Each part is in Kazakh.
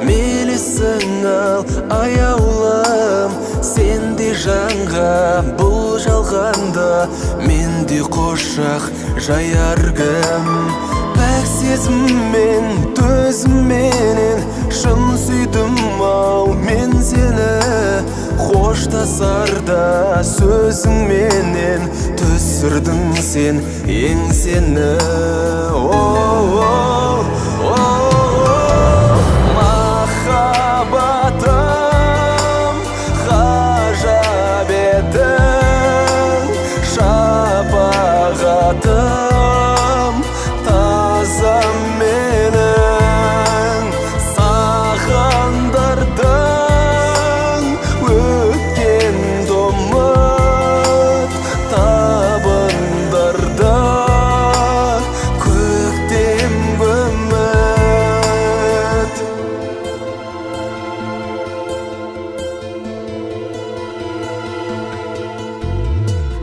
мейлісің ал аяулым, сенде жанға бұл жалғанда, менде қошақ жаяр кім. Пәк сезіммен, төзімменен шын сүйдім ау мен сені, қоштасарда сөзіңменен түсірдің сен еңсені. Махаббатым, ғажап едің, шапағатым, таза менің. Сағындырдың өткенді ұмыт, табындырды көктемгі үміт.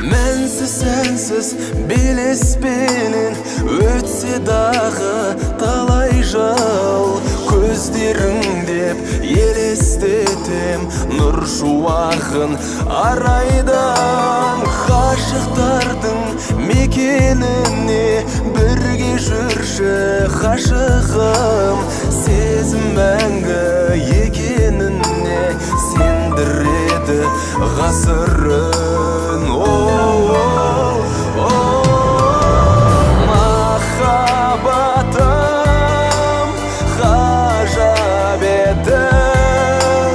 Мәнсіз сәнсіз белеспенен өтсе дағы талай жыл, көздерің деп елестетем нұр шуағын арайдан. Ғашықтардың мекеніне бірге жүрші ғашығым, сезім мәңгі екеніне сендіреді ғасырын. Махаббатым, ғажап едің,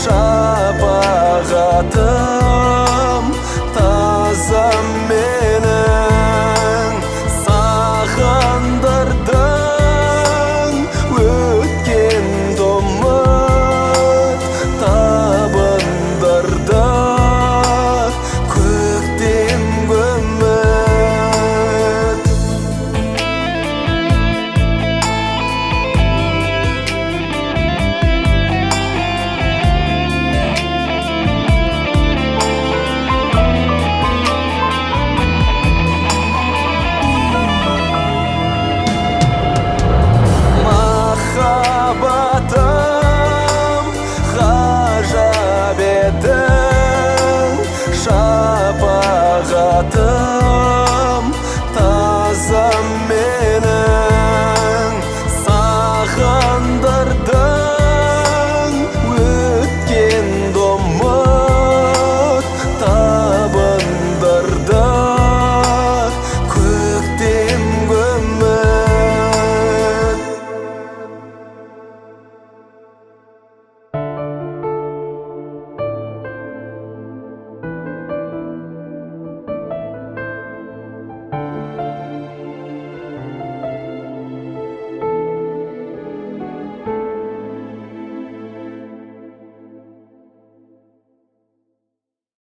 шапағатым, таза менің. Сағындырдың өткенді ұмыт, табындырды көктемгі үміт. Махаббатым, ғажап едің, шапағатым,